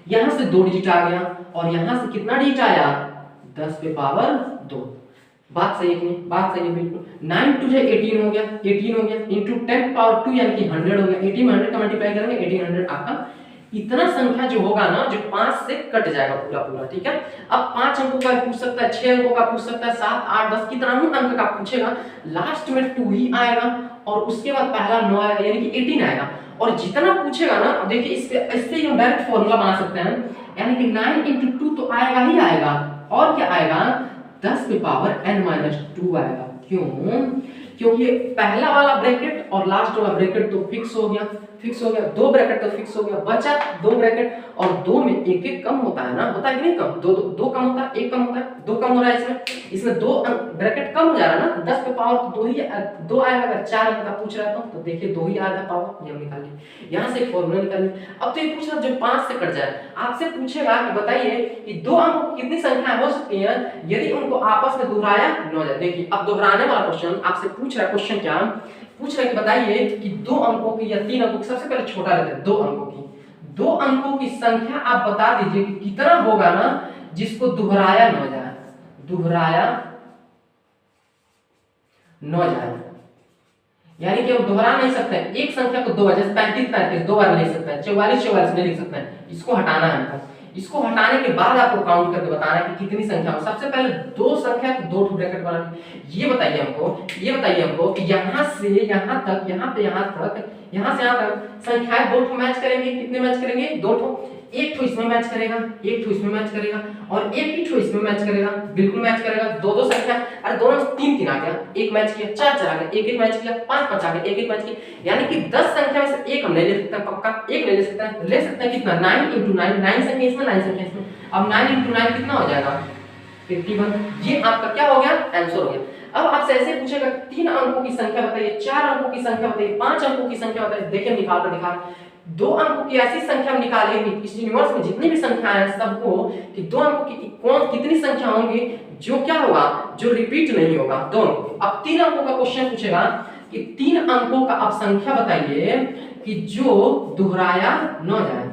यहाँ से 2 डिजिट आ गया, और यहाँ से कितना डिजिट आया, 10 पे पावर 2। बात सही है कि नहीं, बात सही है बिल्कुल। 9 टू 18 हो गया, 18 हो गया, इंटू 10 पावर 2 यानी कि 100 हो गया। 18 में 100 का मल्टीप्लाई करेंगे 1800 आपका इतना संख्या जो होगा ना, जो 5 से कट जाएगा पूरा, ठीक है। अब 5 अंकों का पूछ सकता है, 6 अंकों का पूछ सकता है, 7 8 10 कितना ही अंक का पूछेगा, लास्ट में 2 ही आएगा और उसके बाद पहला 9 आएगा यानी कि 18 आएगा। और जितना पूछेगा ना, अब देखिए इससे हम डायरेक्ट फॉर्मूला बना सकते हैं, यानी कि 9 × 2 तो आएगा ही आएगा, और क्या आएगा 10 पे पावर n-2 आएगा। क्यों? क्योंकि पहला वाला ब्रैकेट और लास्ट वाला ब्रैकेट तो फिक्स हो गया, 2 ब्रैकेट तो फिक्स हो गया, बचा 2 ब्रैकेट, और 2 में एक एक कम होता है ना, होता है कि नहीं कम, 2 कम होता है, 1 कम होता है, 2 कम हो रहा है इसमें 2 ब्रैकेट कम हो जा रहा है ना, 10 पे पावर तो 2 ही 2 आएगा। अगर 4 अंक का पूछ रहा तो देखिए 2 ही आएगा पावर, ये हम निकाल लिए, यहां से एक फॉर्मूला निकाल लिए। अब तो ये पूछ रहा जो 5 से कट जाए, आपसे पूछेगा कि बताइए कि 2 अंकों की कितनी संख्या हो सकती है यदि उनको आपस में दोहराया न जाए। देखिए अब दोहराने वाला क्वेश्चन आपसे पूछ रहा है, क्वेश्चन क्या पूछ रहा है कि बताइए कि 2 अंकों की या 3 अंकों की, सबसे पहले छोटा लेते हैं, 2 अंकों की संख्या आप बता दीजिए कि कितना होगा ना जिसको दोहराया न जाए, यानी कि हम दोहरा नहीं सकते हैं एक संख्या को 2 बार, जैसे 35 2 बार लिख सकते हैं, 44 में लिख सकते हैं, इसको हटाना है हमको। इसको हटाने के बाद आपको काउंट करके बताना है कि कितनी संख्या हो। सबसे पहले 2 संख्या को 2 ब्रैकेट बनानी। ये बताइए हमको कि यहाँ से यहाँ तक, यहाँ से यहाँ तक संख्याएं 2 मैच करेंगे, कितने मैच करेंगे 2, एक ठो इसमें मैच करेगा, एक ठो इसमें मैच करेगा, और एक ही ठो इसमें मैच करेगा, बिल्कुल मैच करेगा। 2 संख्या, अरे दोनों 3 आ गया, एक मैच किया, 4 आ गया, एक मैच किया, 5 आ गया, एक मैच किया, यानी कि 10 संख्या में से एक हम नहीं ले सकते पक्का, एक नहीं ले सकते हैं कितना 9 × 9, 9 संख्या इसमें, 9 संख्या इसमें। अब 9 × 9 कितना हो जाएगा 51। ये आपका क्या हो गया, आंसर हो गया। अब आपसे ऐसे पूछेगा 3 अंकों की संख्या बताइए, 4 अंकों की संख्या बताइए, 5 अंकों की संख्या बताइए। देखिए निकाल कर दिखा, 2 अंकों की ऐसी संख्या हम निकालेंगे इस यूनिवर्स में जितनी भी संख्याएं हैं सबको, कि 2 अंकों की कितनी संख्या होंगी जो क्या होगा, जो रिपीट नहीं होगा 2 अंकों। अब 3 अंकों का क्वेश्चन पूछेगा कि 3 अंकों का आप संख्या बताइए कि जो दोहराया न जाए,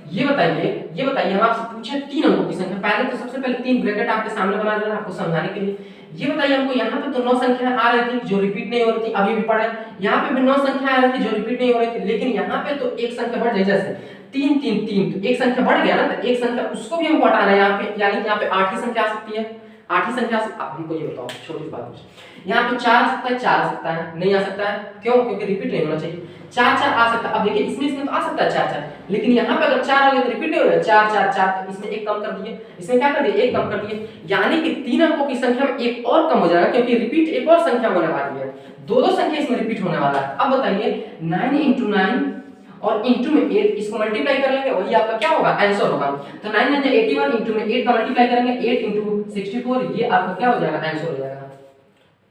ये बताइए हम आपसे पूछे 3 अंकों की संख्या। पहले तो सबसे पहले 3 ब्रैकेट आपके सामने बना देना आपको समझाने के लिए। ये बताइए हमको यहाँ पे तो 9 संख्या आ रही थी जो रिपीट नहीं हो रही थी, अभी भी पढ़ा है, यहाँ पे भी 9 संख्या आ रही थी जो रिपीट नहीं हो रही थी, लेकिन यहाँ पे तो एक संख्या बढ़ जाए, जैसे 3 3 3, तो एक संख्या बढ़ गया ना, तो एक संख्या उसको भी हमको हटाना है यहाँ पे, यानी कि यहाँ पे 8 की संख्या आ सकती है, 8 ही संख्या से। अब हमको ये बताओ छोटी बात है, यहाँ पे 4 आ सकता है, 4 आ सकता है, नहीं आ सकता है, क्यों? क्योंकि रिपीट नहीं होना चाहिए। 4 4 आ सकता है, अब देखिए इसमें तो आ सकता है 4 4, लेकिन यहाँ पे अगर 4 आ गया तो रिपीट नहीं हो रहा है, 4 4 4, तो इसमें एक कम कर दिए, इसमें क्या कर दिए, एक कम कर दिए, यानी कि 3 अंकों की संख्या में एक और कम हो जाएगा, क्योंकि रिपीट एक और संख्या होने वाली है, 2 संख्या इसमें रिपीट होने वाला है। अब बताइए 9 × 9 और इंटू में 8, इसको मल्टीप्लाई कर लेंगे, वही आपका क्या होगा, आंसर होगा। तो 9 9 81, इंटू में 8 का मल्टीप्लाई करेंगे, 8 × 64, ये आपका क्या हो जाएगा, आंसर हो जाएगा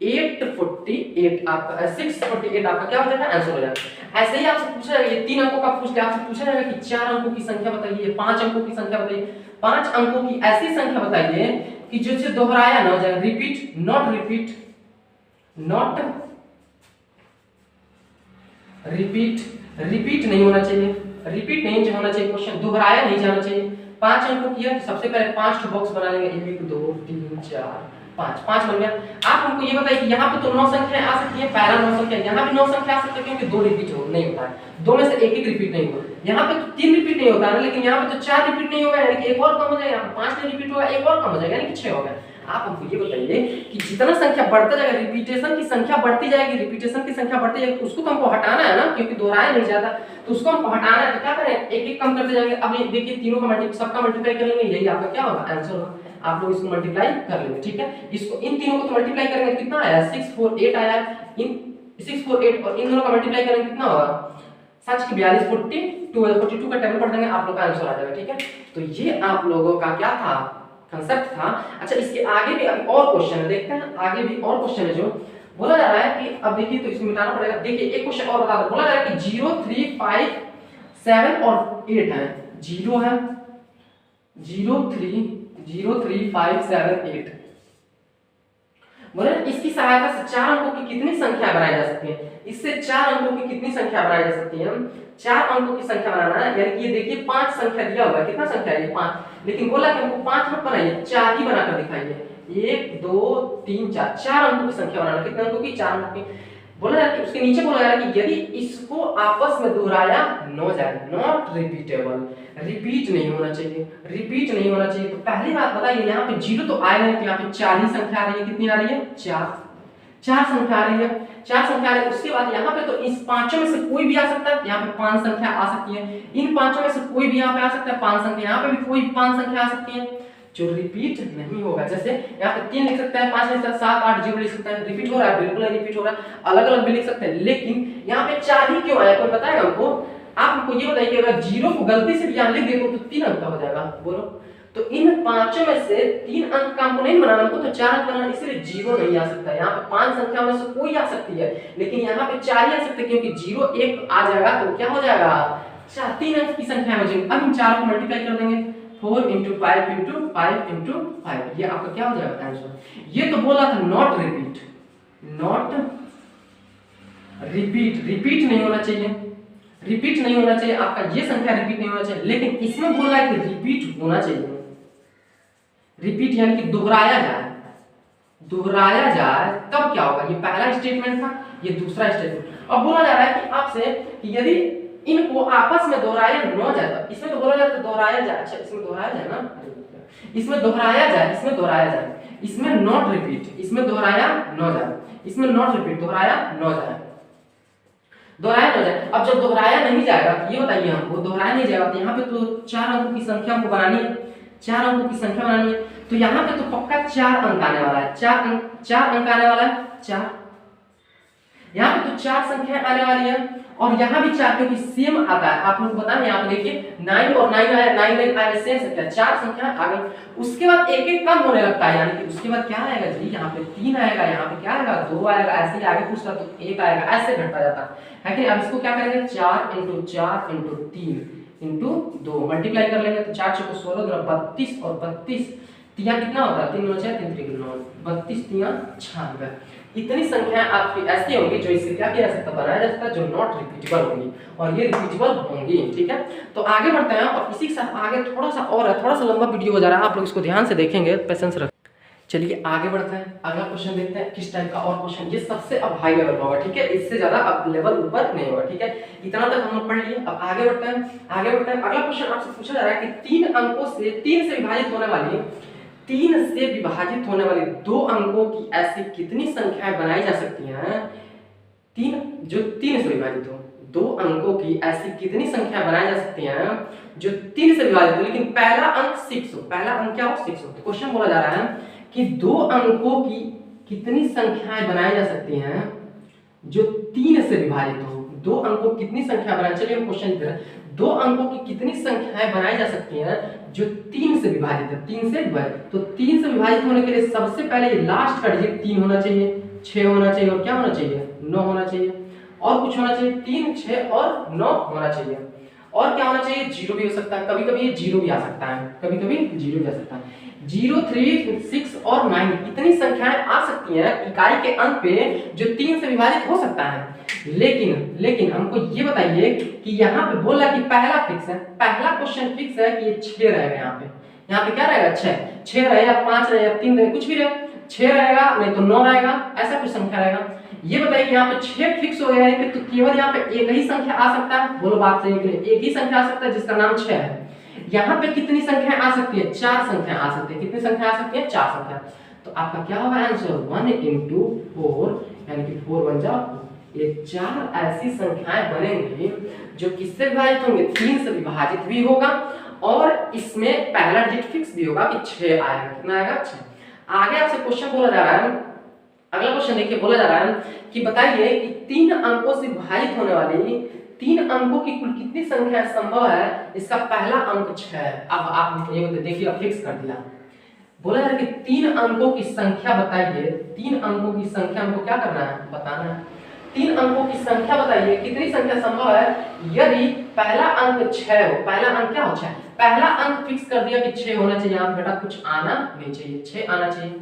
848 आपका 648 आपका क्या हो जाएगा आंसर हो जाएगा। ऐसे ही आपसे पूछा जाएगा, ये 3 अंकों का पूछ लिया, आपसे पूछा जाएगा कि 4 अंकों की संख्या बताइए, 5 अंकों की संख्या बताइए। 5 अंकों की ऐसी संख्या बताइए कि जिसे दोहराया ना जाए, रिपीट नॉट रिपीट रिपीट नहीं होना चाहिए, रिपीट नहीं होना चाहिए, क्वेश्चन दोहराया नहीं जाना चाहिए। 5 अंकों की है, सबसे पहले 5 बॉक्स बना लेंगे, 1 2 3 4 5 बन गया। आप हमको ये बताइए कि यहाँ पे तो 9 संख्याएं आ सकती है, पहला 9 संख्या, यहाँ भी 9 संख्या आ सकती है क्योंकि 2 रिपीट हो नहीं होता है, 2 में से एक रिपीट नहीं होगा। यहाँ पे तो 3 रिपीट नहीं होता है, लेकिन यहाँ पे तो 4 रिपीट नहीं होगा, यानी कि एक और कम हो जाएगा, यहाँ पे 5 नहीं रिपीट होगा, एक और कम हो जाएगा, यानी कि 6 हो गया। आप हमको ये बताइए कि जितना संख्या बढ़ता जाएगा, रिपीटेशन की संख्या बढ़ती जाएगी, रिपीटेशन की संख्या बढ़ती जाएगी, उसको तो हमको हटाना है ना, क्योंकि दोहराया नहीं जाता, तो उसको हमको हटाना है। तो क्या करें, एक एक कम करते जाएंगे। अब ये देखिए तीनों का सबका मल्टीप्लाई कर लेंगे, यही आपका क्या होगा आंसर होगा। आप लोग इसको मल्टीप्लाई कर लेंगे, ठीक है। इसको इन तीनों को तो मल्टीप्लाई करेंगे तो कितना आया 648 आया, इन 648 और इन दोनों का मल्टीप्लाई करेंगे कितना होगा 7 की 42 42 का टेबल पढ़ देंगे, आप लोग का आंसर आ जाएगा, ठीक है। तो ये आप लोगों का क्या था कंसेप्ट था। अच्छा इसके आगे भी अभी और क्वेश्चन है, देखते हैं आगे भी और क्वेश्चन है जो बोला जा रहा है कि अब देखिए तो इसको मिटाना पड़ेगा। देखिए एक क्वेश्चन और बता दो, बोला जा रहा है कि 0 3 5 7 और 8 है, 0 है 0 3 5 7 8। बोले इसकी सहायता से 4 अंकों की कितनी संख्या बनाई जा सकती है, इससे 4 अंकों की कितनी संख्या बनाई जा सकती है। 4 अंकों की संख्या बनाना है, यानी कि ये देखिए 5 संख्या दिया हुआ है, कितना संख्या है ये 5, लेकिन बोला कि हमको 5 मत बनाइए, 4 ही बनाकर दिखाइए। 1 2 3 4, 4 अंकों की संख्या बनाना, कितने अंकों की 4 अंकों की। बोला जाता है उसके नीचे बोला जा रहा है कि यदि इसको आपस में दोहराया न जाए, नॉट रिपीटेबल, रिपीट नहीं होना चाहिए, रिपीट नहीं होना चाहिए। तो पहली बात बताइए, यहाँ पे 0 तो आएगा नहीं, तो यहाँ पे 4 ही संख्या आ रही है, कितनी आ रही है 4 संख्या आ रही है, 4 संख्या आ रही है। उसके बाद यहाँ पे तो इस पांचों में से कोई भी आ सकता है, यहाँ पे 5 संख्या आ सकती है, इन पांचों में से कोई भी यहाँ पे आ सकता है 5 संख्या, यहाँ पे भी कोई 5 संख्या आ सकती है जो रिपीट नहीं होगा। जैसे यहाँ पे 3 लिख सकते हैं, 5 लिख सकते हैं, 7 8 0 लिख सकते हैं, रिपीट हो रहा है बिल्कुल नहीं रिपीट हो रहा है, अलग अलग भी लिख सकते हैं, लेकिन यहाँ पे 4 ही क्यों आया कोई बताएगा हमको। आप हमको ये बताइए कि अगर 0 को गलती से भी यहाँ लिख दे तो 3 अंक का हो जाएगा, बोलो। तो इन पांचों में से 3 अंक का हमको नहीं बनाना, हमको तो 4 अंक बनाना, इसलिए 0 नहीं आ सकता। यहाँ पे 5 संख्या में से कोई आ सकती है, लेकिन यहाँ पे 4 ही आ सकते हैं, क्योंकि 0 1 आ जाएगा तो क्या हो जाएगा 4, 3 अंक की संख्या हो जाएगी। अब इन 4 को मल्टीप्लाई कर देंगे, 4 × 5 × 5 × 5, ये आपका क्या हो जाएगा आंसर। ये तो बोला था not repeat, not repeat, repeat नहीं होना चाहिए, रिपीट नहीं होना चाहिए, आपका ये संख्या रिपीट नहीं होना चाहिए, लेकिन इसमें बोला है कि रिपीट होना चाहिए। रिपीट यानी कि दोहराया जाए, दोहराया जाए तब क्या होगा, ये पहला स्टेटमेंट था, ये दूसरा स्टेटमेंट। अब बोला जा रहा है कि आपसे कि यदि इनको आपस में दोहराया न जाए, इसमें तो बोला जाता है दोहराया जाए, अच्छा इसमें दोहराया जाए ना, इसमें दोहराया जाए, इसमें दोहराया जाए, इसमें नॉट रिपीट, इसमें दोहराया न जाए, इसमें नॉट रिपीट, दोहराया न जाए, दोहराया न जाए। अब जब दोहराया नहीं जाएगा तो ये बताइए हमको, दोहराया नहीं जाएगा तो यहाँ पे तो 4 अंकों की संख्या हमको बनानी है, 4 अंकों की संख्या बनानी है, तो यहाँ पे तो पक्का 4 अंक आने वाला है, 4 अंक आने वाला है, 4 यहाँ पे तो 4 संख्या आने वाली है, और यहाँ भी 4 क्योंकि सेम आता है। आप लोग बताएं, यहाँ पे देखिए 9 और 9 आया, 9 9 आया, सेम संख्या, 4 संख्या आ गई। उसके बाद एक एक कम होने लगता है, यानी कि उसके बाद क्या आएगा जी, यहाँ पे 3 आएगा, यहाँ पे क्या आएगा 2 आएगा, ऐसे ही आगे पूछता तो 1 आएगा, ऐसे घटता जाता है कि। अब इसको क्या करेंगे 4 × 4 × 3 × 2 मल्टीप्लाई कर लेंगे, तो 4 × 16 32 और 32 तिया कितना होता है 3 × 6 3 × 9 32 तिया 96। इतनी संख्याएं आपकी ऐसी होंगी जो इससे क्या किया जा सकता, बनाया जा सकता है, जो नॉट रिपीटेबल होंगी, और ये रिपीटेबल होंगी, ठीक है। तो आगे बढ़ते हैं, और इसी के साथ आगे थोड़ा सा और है, थोड़ा सा लंबा वीडियो हो जा रहा है, आप लोग इसको ध्यान से देखेंगे, पेशेंस रख। चलिए आगे बढ़ते हैं, अगला क्वेश्चन देखते हैं किस टाइप का और क्वेश्चन, ये सबसे अब हाई लेवल होगा, ठीक है, इससे ज्यादा अब लेवल ऊपर नहीं होगा, ठीक है। इतना तक हम लोग पढ़ लिए, अब आगे बढ़ते हैं, आगे बढ़ते हैं। अगला क्वेश्चन आपसे पूछा जा रहा है कि 3 अंकों से 3 से विभाजित होने वाली 2 अंकों की ऐसी कितनी संख्याएं बनाई जा सकती हैं, 3 से विभाजित हो, 2 अंकों की ऐसी कितनी संख्या बनाई जा सकती हैं जो 3 से विभाजित हो, लेकिन पहला अंक 6 हो, पहला अंक क्या हो 6 हो। तो क्वेश्चन बोला जा रहा है कि 2 अंकों की कितनी संख्याएं बनाई जा सकती हैं जो 3 से विभाजित हो, 2 अंकों की कितनी संख्या बनाई, चलिए हम क्वेश्चन लिख रहे हैं, 2 अंकों की कितनी संख्याएं बनाई जा सकती हैं जो 3 से विभाजित है, 3 से विभाजित। तो 3 से विभाजित होने के लिए सबसे पहले ये लास्ट का डिजिट 3 होना चाहिए, 6 होना चाहिए और क्या होना चाहिए 9 होना चाहिए, और कुछ होना चाहिए 3 6 और 9 होना चाहिए, और क्या होना चाहिए 0 भी हो सकता है, कभी कभी ये 0 भी आ सकता है, कभी कभी 0 भी आ सकता है। 0 3 6 और 9 इतनी संख्याएं आ सकती हैं इकाई के अंक पे जो 3 से विभाजित हो सकता है। लेकिन हमको ये बताइए कि यहाँ पे बोला कि पहला फिक्स है, पहला क्वेश्चन फिक्स है कि ये 6 रहेगा। यहाँ पे क्या रहेगा 6 रहेगा, 5 रहेगा, 3 रहेगा, कुछ भी रहेगा, 6 रहेगा नहीं तो 9 रहेगा, ऐसा कुछ संख्या रहेगा। ये बताइए यहाँ पे 6 फिक्स हो गया है तो केवल यहाँ पे एक ही संख्या आ सकता है, बोलो बात सही है कि नहीं, एक ही संख्या आ सकता है जिसका नाम 6 है। यहाँ पे कितनी संख्याएं आ सकती है 4 संख्याएं आ सकती है, कितनी संख्या आ सकती है 4 संख्या। तो आपका क्या होगा आंसर 1 into 4 यानी कि 4 बन जाओ, ये 4 ऐसी संख्याएं बनेंगी जो किससे विभाजित होंगे 3 से विभाजित भी होगा और इसमें पहला डिजिट फिक्स भी होगा कि 6 आएगा, कितना आएगा 6। आगे आपसे क्वेश्चन बोला जा रहा है, अगला क्वेश्चन देखिए बोला जा रहा है कि बताइए कि 3 अंकों से विभाजित होने वाली 3 अंकों की कुल कितनी संख्या संभव है, इसका पहला अंक 6 है। अब आप ये देखिए फिक्स कर दिया, बोला जा रहा है कि 3 अंकों की संख्या बताइए, 3 अंकों की संख्या हमको क्या करना है बताना है, 3 अंकों की संख्या बताइए कितनी संख्या संभव है यदि पहला अंक 6 हो, पहला अंक क्या हो 6, पहला अंक फिक्स कर दिया कि 6 होना चाहिए, यहाँ बेटा कुछ आना नहीं चाहिए, 6 आना चाहिए।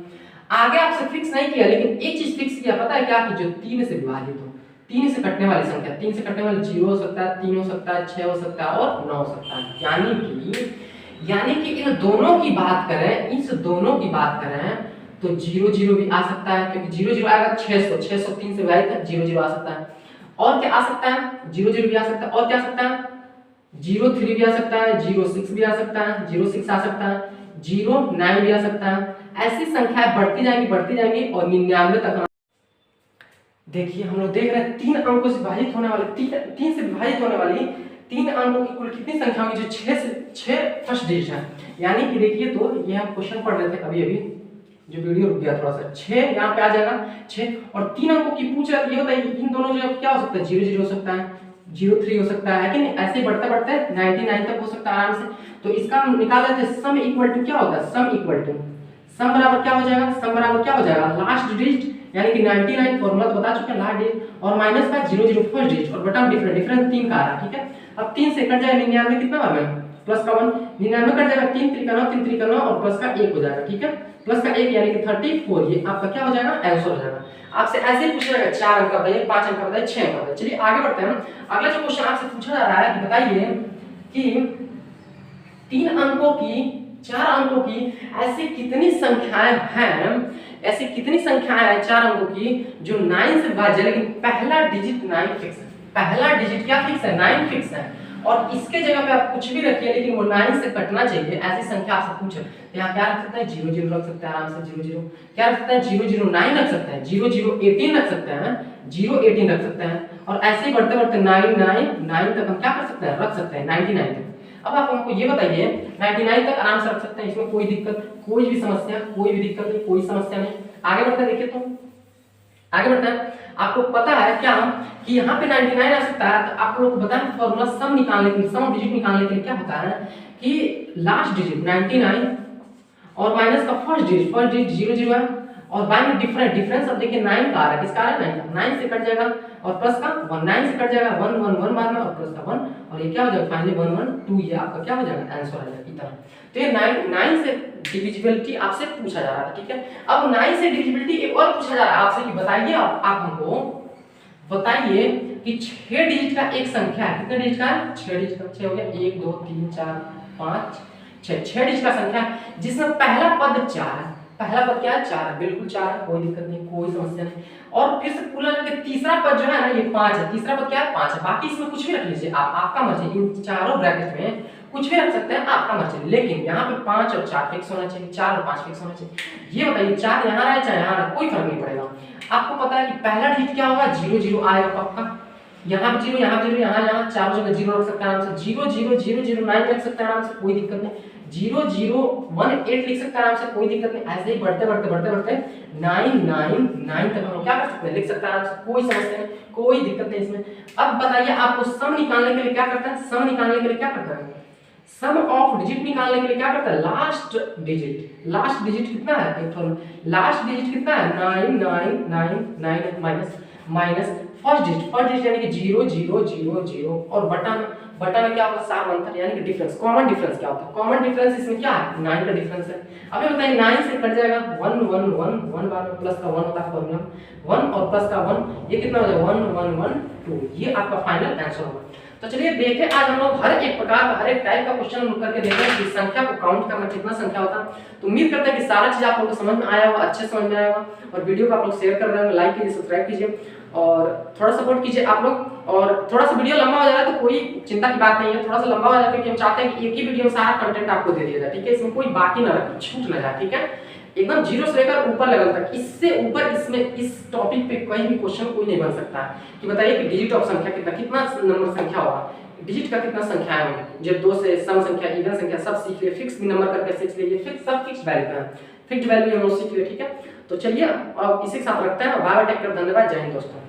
आगे आपसे फिक्स नहीं किया लेकिन एक चीज फिक्स किया, पता है क्या कि जो 3 से विभाजित हो, 3 से कटने वाली संख्या, 3 से कटने वाली 0 हो सकता है, 3 हो सकता है, 6 हो सकता है और 9 हो सकता है। यानी कि इन दोनों की बात करें, इस दोनों की बात करें तो 0 0 भी आ सकता है, क्योंकि 0 0 आएगा 600 3 से विभाजित है, 0 0 आ सकता है। और क्या आ सकता है 0 0 भी आ सकता है, और क्या आ सकता है 0 3 भी आ सकता है, 0 6 भी आ सकता है, 0 6 आ सकता है, 0 9 भी आ सकता है। ऐसी संख्याएं बढ़ती जाएंगी और 99 तक। देखिए हम लोग देख रहे हैं 3 अंकों से विभाजित होने वाले 3 से विभाजित होने वाली 3 अंकों की कुल कितनी संख्या होगी जो 6 फर्स्ट डिजिट है। यानी कि देखिए तो ये हम क्वेश्चन पढ़ रहे थे अभी जो वीडियो रुक गया थोड़ा सा, 6 यहाँ पे आ जाएगा 6 और 3 अंकों की पूछ रहा है, ये बताइए इन दोनों जो क्या हो सकता है 0 0 हो सकता है, 0 3 हो सकता है कि नहीं, ऐसे बढ़ते बढ़ते 99 तक हो सकता है आराम से। तो इसका हम निकाल लेते हैं सम इक्वल टू क्या होता है, सम बराबर क्या हो जाएगा, सम बराबर क्या हो जाएगा लास्ट डिजिट यानी कि 99 फॉर्मूला तो बता चुके हैं लास्ट डिजिट और माइनस का 0 0 फर्स्ट डिजिट और बटा डिफरेंस 3 का आ रहा है, ठीक है। अब 3 से कट जाएगा 99 कितना आ रहा है प्लस का 1, 99 कट जाएगा 3 3 का 9 और प्लस का 1 हो जाएगा, ठीक है, प्लस का 1 यानी कि 34, ये आपका क्या हो जाएगा आंसर हो जाएगा। आपसे ऐसे ही पूछ रहा है 4 अंक का बताइए, 5 अंक का बताइए, 6 अंक का बताइए। चलिए आगे बढ़ते हैं। अगला जो क्वेश्चन आपसे पूछा जा रहा है कि बताइए कि 3 अंकों की 4 अंकों की ऐसी कितनी संख्याएं हैं, ऐसी कितनी संख्याएं हैं 4 अंकों की जो 9 से विभाज्य है लेकिन पहला डिजिट 9 फिक्स है, पहला डिजिट क्या फिक्स है 9 फिक्स है और इसके जगह पे आप कुछ भी रखिए लेकिन वो 9 से कटना चाहिए, ऐसी संख्या आपसे पूछे तो यहाँ क्या रख सकते हैं 0 0 रख सकते हैं आराम से, 0 0 क्या रख सकते हैं 0 0 9 रख सकते हैं, 0 0 18 रख सकते हैं, 0 18 रख सकते हैं और ऐसे ही बढ़ते बढ़ते 9 9 9 तक हम क्या कर सकते हैं रख सकते हैं 99 तक। अब आप हमको ये बताइए 99 तक आराम से रख सकते हैं, इसमें कोई दिक्कत कोई भी समस्या कोई भी दिक्कत नहीं, कोई समस्या नहीं। आगे बढ़ते हैं, देखिए तो आगे बढ़ते हैं। आपको पता है क्या कि यहाँ पे 99 आ सकता है, तो आप लोग बताएं फॉर्मूला सम निकालने के लिए, सम डिजिट निकालने के लिए क्या होता है कि लास्ट डिजिट 99 और माइनस का फर्स्ट डिजिट 0 0 है और बाय में डिफरेंस अब देखिए 9 का आ रहा है, किसका आ रहा है 9 का, 9 से कट जाएगा और प्लस का 1 9 से कट जाएगा 1 1 1 बाद में और प्लस का 1 और ये क्या हो जाएगा फाइनली 1 1 2, ये आपका क्या हो जाएगा आंसर आ जाएगा इतना। तो ये 9 से डिविजिबिलिटी आपसे पूछा जा रहा था, ठीक है। अब 9 से डिविजिबिलिटी एक और पूछा जा रहा है आपसे कि बताइए आप हमको बताइए कि 6 डिजिट का एक संख्या है, कितने डिजिट का है 6 डिजिट का, 6 हो गया 1 2 3 4 5 6 डिजिट का संख्या जिसमें पहला पद 4 है, पहला पद क्या है 4 है, बिल्कुल 4 है, कोई दिक्कत नहीं कोई समस्या नहीं। और फिर से पूरा करके तीसरा पद जो है ना ये 5 है, तीसरा पद क्या है 5 है, बाकी इसमें कुछ भी रख लीजिए आप, आपका मर्जी, इन चारों ब्रैकेट में कुछ भी रख सकते हैं आपका मर्जी, लेकिन यहाँ पे 5 और 4 फिक्स होना चाहिए, 4 और 5 फिक्स होना चाहिए। ये बताइए 4 यहाँ रहे चाहे यहाँ रहे कोई फर्क नहीं पड़ेगा। आपको पता है कि पहला डिजिट क्या होगा 0 0 आएगा पक्का, यहाँ पे 0 यहाँ 0 यहाँ चारों जगह 0 रख सकते हैं आराम से, 0 0 0 0 9 रख सकते हैं आराम से कोई दिक्कत नहीं, 0 0 1 8 लिख सकते हैं आराम से कोई दिक्कत नहीं। ऐसे ही बढ़ते 9 9 9 तक हम क्या कर सकते हैं लिख सकते हैं आराम से, कोई समस्या नहीं कोई दिक्कत नहीं इसमें। अब बताइए आपको सम निकालने के लिए क्या करता है, सम निकालने के लिए क्या करता है सम ऑफ डिजिट निकालने के लिए क्या करता है, लास्ट डिजिट। लास्ट डिजिट कितना है, एक फॉर्मूला, लास्ट डिजिट कितना है 9999 माइनस फर्स्ट डिजिट यानी कि 0000 और बटा में क्या होगा, सार अंतर यानी कि डिफरेंस, कॉमन डिफरेंस क्या होता है, कॉमन डिफरेंस इसमें क्या है 9 का डिफरेंस है। अभी बताइए 9 से कट जाएगा 1 1 1 1 बार में प्लस का 1 होता है फॉर्मूला 1 और प्लस का 1 ये कितना हो जाएगा 1 1 1 2, ये आपका फाइनल आंसर होगा। तो चलिए देखें आज हम लोग हर एक प्रकार का हर एक टाइप का क्वेश्चन करके देखें कि संख्या को काउंट करना कितना संख्या होता है। तो उम्मीद करते हैं कि सारा चीज आप लोगों को समझ में आया होगा, अच्छे समझ में आया होगा, और वीडियो को आप लोग शेयर कर रहे होंगे, लाइक कीजिए, सब्सक्राइब कीजिए और थोड़ा सपोर्ट कीजिए आप लोग। और थोड़ा सा वीडियो लंबा हो जा रहा है तो कोई चिंता की बात नहीं है, थोड़ा सा लंबा हो जाए क्योंकि हम चाहते हैं कि एक ही वीडियो में सारा कंटेंट आपको दे दिया जाए, ठीक है, इसमें कोई बाकी ना रहे, छूट ना जाए, ठीक है, एकदम जीरो से लेकर ऊपर लेवल तक, इससे ऊपर इसमें इस टॉपिक पे कोई भी क्वेश्चन कोई नहीं बन सकता है कि बताइए कि डिजिट ऑफ संख्या कितना नंबर संख्या होगा, डिजिट का कितना संख्या है, जो 2 से सम संख्या, इवन संख्या सब सीख लिए, फिक्स भी नंबर करके सीख लिए, फिक्स सब फिक्स वैल्यू है, फिक्स्ड वैल्यू हम लोग सीख लिए, ठीक है। तो चलिए अब इसी के साथ रखते हैं, बाय बाय, टेक केयर, धन्यवाद, जय हिंद दोस्तों।